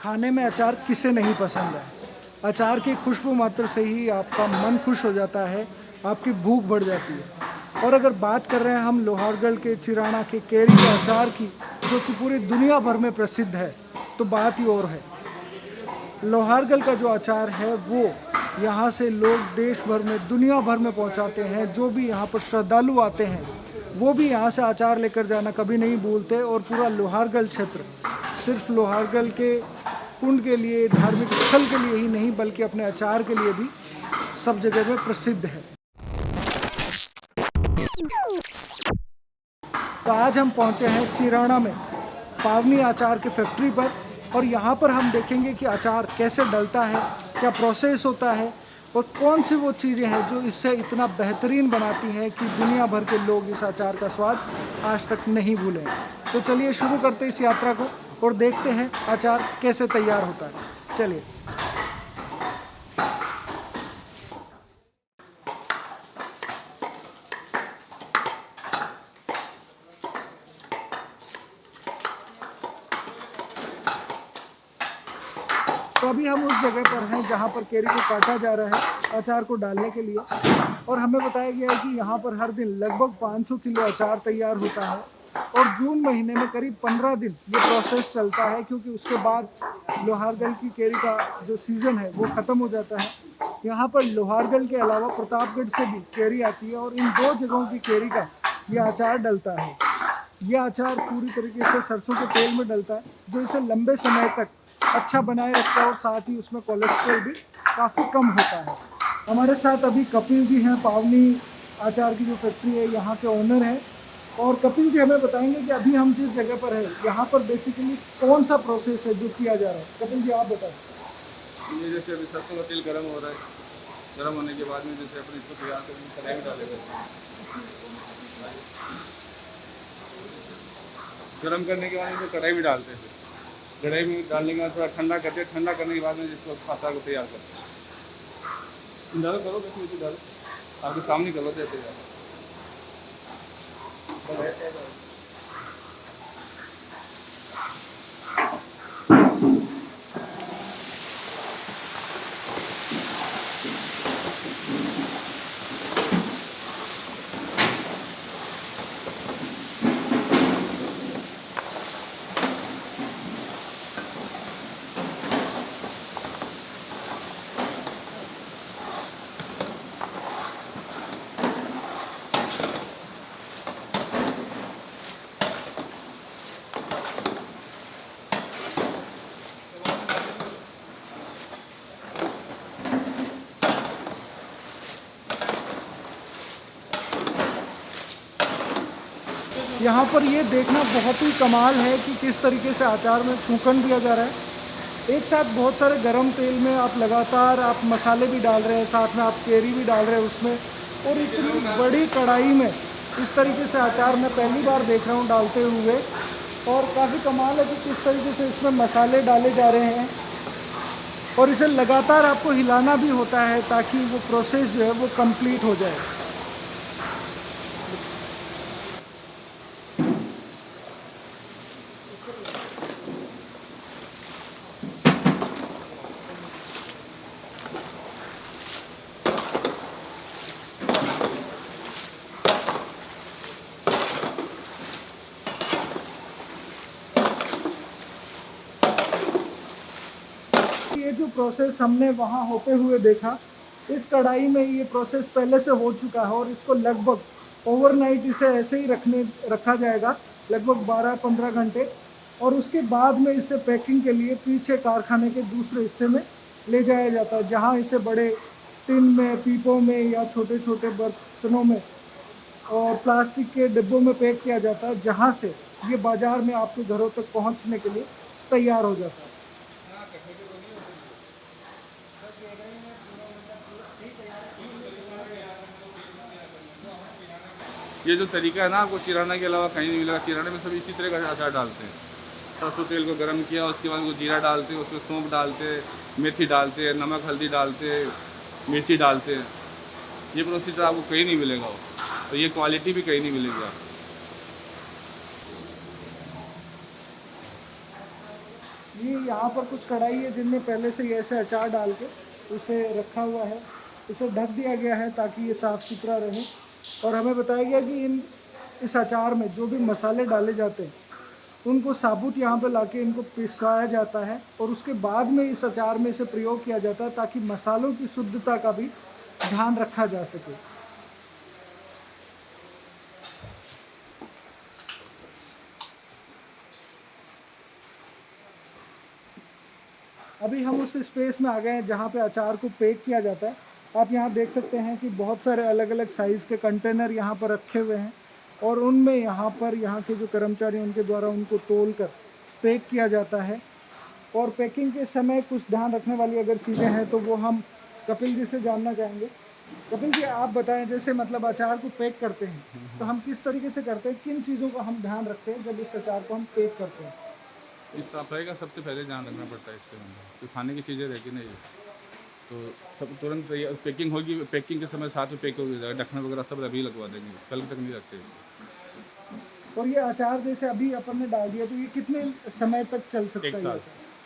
खाने में अचार किसे नहीं पसंद है। अचार की खुशबू मात्र से ही आपका मन खुश हो जाता है, आपकी भूख बढ़ जाती है। और अगर बात कर रहे हैं हम लोहारगढ़ के चिराना के केरी के अचार की, जो कि पूरी दुनिया भर में प्रसिद्ध है, तो बात ही और है। लोहारगढ़ का जो अचार है वो यहाँ से लोग देश भर में, दुनिया भर में पहुँचाते हैं। जो भी यहाँ पर श्रद्धालु आते हैं वो भी यहाँ से अचार लेकर जाना कभी नहीं भूलते। और पूरा लोहारगढ़ क्षेत्र सिर्फ लोहारगढ़ के कुंड के लिए, धार्मिक स्थल के लिए ही नहीं, बल्कि अपने अचार के लिए भी सब जगह में प्रसिद्ध है। तो आज हम पहुँचे हैं चिराना में पावनी अचार की फैक्ट्री पर, और यहाँ पर हम देखेंगे कि अचार कैसे डलता है, क्या प्रोसेस होता है, और कौन सी वो चीज़ें हैं जो इससे इतना बेहतरीन बनाती हैं कि दुनिया भर के लोग इस अचार का स्वाद आज तक नहीं भूले। तो चलिए शुरू करते इस यात्रा को और देखते हैं अचार कैसे तैयार होता है। चलिए। तो अभी हम उस जगह पर हैं जहाँ पर केरी को काटा जा रहा है अचार को डालने के लिए, और हमें बताया गया है कि यहाँ पर हर दिन लगभग 500 किलो अचार तैयार होता है। और जून महीने में करीब 15 दिन ये प्रोसेस चलता है, क्योंकि उसके बाद लोहारगढ़ की केरी का जो सीज़न है वो ख़त्म हो जाता है। यहाँ पर लोहारगढ़ के अलावा प्रतापगढ़ से भी केरी आती है, और इन दो जगहों की केरी का ये अचार डलता है। यह अचार पूरी तरीके से सरसों के तेल में डलता है, जो इसे लंबे समय तक अच्छा बनाए रखता है, और साथ ही उसमें कोलेस्ट्रॉल भी काफ़ी कम होता है। हमारे साथ अभी कपिल जी हैं, पावनी अचार की जो फैक्ट्री है यहाँ के ओनर हैं। और कपिल जी हमें बताएंगे कि अभी हम जिस जगह पर है यहाँ पर बेसिकली कौन सा प्रोसेस है जो किया जा रहा है। कपिल जी आप बताएं। ये जैसे अभी सरसों का तेल गर्म हो रहा है, गर्म होने के बाद में जैसे अपने इसको तैयार करके कढ़ाई में डालेगा। गर्म करने के बाद में कढ़ाई में डालते हैं। कढ़ाई में डालने के बाद थोड़ा ठंडा करते हैं। ठंडा करने के बाद में जिसको अचार को तैयार करते हैं। डालो करो कैसे डालो, आपके सामने करो देते हैं। यहाँ पर ये देखना बहुत ही कमाल है कि किस तरीके से अचार में छौंकन दिया जा रहा है। एक साथ बहुत सारे गरम तेल में आप लगातार आप मसाले भी डाल रहे हैं, साथ में आप केरी भी डाल रहे हैं उसमें, और इतनी बड़ी कढ़ाई में इस तरीके से अचार मैं पहली बार देख रहा हूँ डालते हुए। और काफ़ी कमाल है कि किस तरीके से इसमें मसाले डाले जा रहे हैं, और इसे लगातार आपको हिलाना भी होता है ताकि वो प्रोसेस जो है वो कंप्लीट हो जाए। ये जो प्रोसेस हमने वहाँ होते हुए देखा, इस कढ़ाई में ये प्रोसेस पहले से हो चुका है, और इसको लगभग ओवरनाइट इसे ऐसे ही रखा जाएगा, लगभग 12-15 घंटे। और उसके बाद में इसे पैकिंग के लिए पीछे कारखाने के दूसरे हिस्से में ले जाया जाता है, जहाँ इसे बड़े टिन में, पीपों में या छोटे छोटे बर्तनों में और प्लास्टिक के डिब्बों में पैक किया जाता है, जहाँ से ये बाज़ार में आपके घरों तक पहुँचने के लिए तैयार हो जाता है। ये जो तरीका है ना, आपको चिराना के अलावा कहीं नहीं मिलेगा। चिराने में सब इसी तरह का अचार डालते हैं। सरसों तेल को गर्म किया, उसके बाद वो जीरा डालते हैं, उसमें सौंफ डालते हैं, मेथी डालते हैं, नमक हल्दी डालते हैं, मिर्ची डालते हैं। ये प्रोसीजर आपको कहीं नहीं मिलेगा, और ये क्वालिटी भी कहीं नहीं मिलेगी आपको। ये यहाँ पर कुछ कढ़ाई है जिनमें पहले से ही ऐसे अचार डाल के उसे रखा हुआ है, इसे ढक दिया गया है ताकि ये साफ़ सुथरा रहे। और हमें बताया गया कि इस अचार में जो भी मसाले डाले जाते हैं उनको साबुत यहाँ पे लाके इनको पिसाया जाता है और उसके बाद में इस अचार में इसे प्रयोग किया जाता है ताकि मसालों की शुद्धता का भी ध्यान रखा जा सके। अभी हम उस स्पेस में आ गए हैं जहाँ पे अचार को पैक किया जाता है। आप यहाँ देख सकते हैं कि बहुत सारे अलग अलग साइज़ के कंटेनर यहाँ पर रखे हुए हैं और उनमें यहाँ के जो कर्मचारी हैं उनके द्वारा उनको तोल कर पैक किया जाता है। और पैकिंग के समय कुछ ध्यान रखने वाली अगर चीज़ें हैं तो वो हम कपिल जी से जानना चाहेंगे। कपिल जी, आप बताएं, जैसे मतलब अचार को पैक करते हैं तो हम किस तरीके से करते हैं, किन चीज़ों का हम ध्यान रखते हैं जब इस अचार को हम पैक करते हैं? इस सफाई का सबसे पहले ध्यान रखना पड़ता है इसके अंदर, तो खाने की चीज़ें रहती नहीं है तो सब तुरंत पैकिंग होगी, पैकिंग के समय साथ में पैक हो जाएगा, ढक्कन वगैरह सब अभी लगवा देंगे, कल तक नहीं रखते इसे। और ये अचार जैसे अभी अपन ने डाल दिया तो ये कितने समय तक चल सकता है? 1 साल।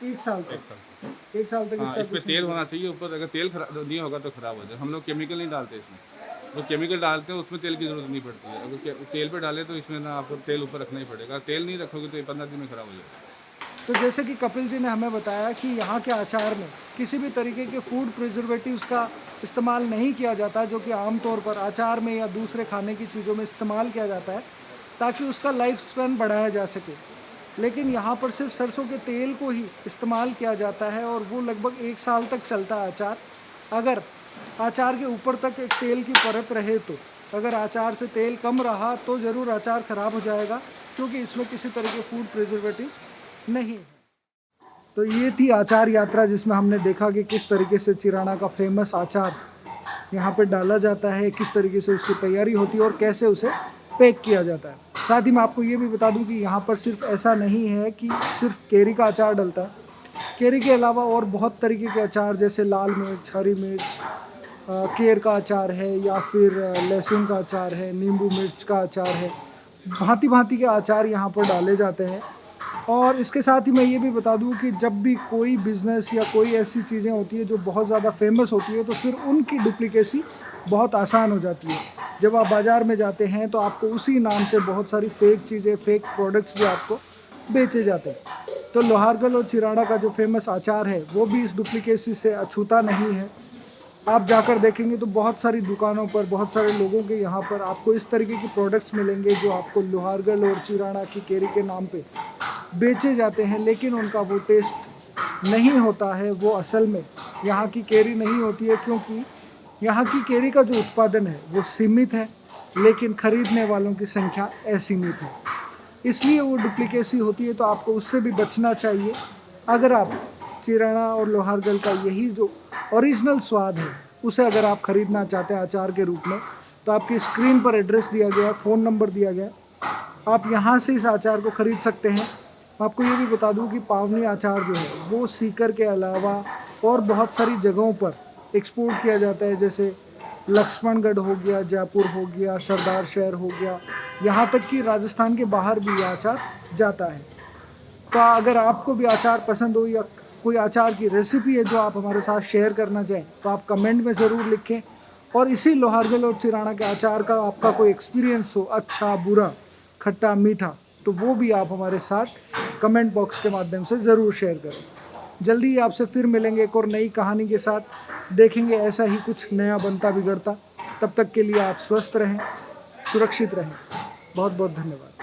1 साल तक। 1 साल तक हाँ, इसका इसमें तेल होना चाहिए ऊपर, अगर तेल खराब नहीं होगा तो ख़राब हो जाए। हम लोग केमिकल नहीं डालते इसमें, जो केमिकल डालते हैं उसमें तेल की ज़रूरत नहीं पड़ती है। अगर तेल पे डाले तो इसमें ना आपको तेल ऊपर रखना ही पड़ेगा, तेल नहीं रखोगे तो ये 15 दिन में ख़राब हो जाएगा। तो जैसे कि कपिल जी ने हमें बताया कि यहाँ के अचार में किसी भी तरीके के फूड प्रिजर्वेटिव्स का इस्तेमाल नहीं किया जाता, जो कि आमतौर पर अचार में या दूसरे खाने की चीज़ों में इस्तेमाल किया जाता है ताकि उसका लाइफ स्पैन बढ़ाया जा सके। लेकिन यहाँ पर सिर्फ सरसों के तेल को ही इस्तेमाल किया जाता है और वो लगभग 1 साल तक चलता है अचार। अगर अचार के ऊपर तक एक तेल की परत रहे तो, अगर अचार से तेल कम रहा तो ज़रूर अचार ख़राब हो जाएगा, क्योंकि इसमें किसी तरह के फूड प्रिजर्वेटिव्स नहीं है। तो ये थी आचार यात्रा जिसमें हमने देखा कि किस तरीके से चिराना का फेमस आचार यहाँ पे डाला जाता है, किस तरीके से उसकी तैयारी होती है और कैसे उसे पैक किया जाता है। साथ ही मैं आपको ये भी बता दूं कि यहाँ पर सिर्फ ऐसा नहीं है कि सिर्फ केरी का अचार डलता है। केरी के अलावा और बहुत तरीके के अचार जैसे लाल मिर्च, हरी मिर्च, केर का अचार है या फिर लहसुन का अचार है, नींबू मिर्च का अचार है, भांति भांति के अचार यहाँ पर डाले जाते हैं। और इसके साथ ही मैं ये भी बता दूं कि जब भी कोई बिज़नेस या कोई ऐसी चीज़ें होती है जो बहुत ज़्यादा फेमस होती है तो फिर उनकी डुप्लीकेसी बहुत आसान हो जाती है। जब आप बाज़ार में जाते हैं तो आपको उसी नाम से बहुत सारी फेक चीज़ें, फेक प्रोडक्ट्स भी आपको बेचे जाते हैं। तो लोहारगल और चिराना का जो फेमस अचार है वो भी इस डुप्लीकेसी से अछूता नहीं है। आप जाकर देखेंगे तो बहुत सारी दुकानों पर, बहुत सारे लोगों के यहाँ पर आपको इस तरीके की प्रोडक्ट्स मिलेंगे जो आपको लोहारगल और चिराना की केरी के नाम पे बेचे जाते हैं, लेकिन उनका वो टेस्ट नहीं होता है। वो असल में यहाँ की केरी नहीं होती है, क्योंकि यहाँ की केरी का जो उत्पादन है वो सीमित है, लेकिन ख़रीदने वालों की संख्या असीमित है, इसलिए वो डुप्लीकेसी होती है। तो आपको उससे भी बचना चाहिए। अगर आप चिराना और लोहारगल का यही जो ओरिजिनल स्वाद है उसे अगर आप ख़रीदना चाहते हैं अचार के रूप में, तो आपकी स्क्रीन पर एड्रेस दिया गया, फ़ोन नंबर दिया गया, आप यहाँ से इस अचार को ख़रीद सकते हैं। मैं आपको ये भी बता दूँ कि पावनी अचार जो है वो सीकर के अलावा और बहुत सारी जगहों पर एक्सपोर्ट किया जाता है, जैसे लक्ष्मणगढ़ हो गया, जयपुर हो गया, सरदार शहर हो गया, यहाँ तक कि राजस्थान के बाहर भी यह अचार जाता है। तो अगर आपको भी अचार पसंद हो या कोई अचार की रेसिपी है जो आप हमारे साथ शेयर करना चाहें तो आप कमेंट में ज़रूर लिखें। और इसी लोहारगल और चिराना के अचार का आपका कोई एक्सपीरियंस हो, अच्छा, बुरा, खट्टा, मीठा, तो वो भी आप हमारे साथ कमेंट बॉक्स के माध्यम से ज़रूर शेयर करें। जल्दी ही आपसे फिर मिलेंगे एक और नई कहानी के साथ, देखेंगे ऐसा ही कुछ नया बनता बिगड़ता। तब तक के लिए आप स्वस्थ रहें, सुरक्षित रहें। बहुत बहुत धन्यवाद।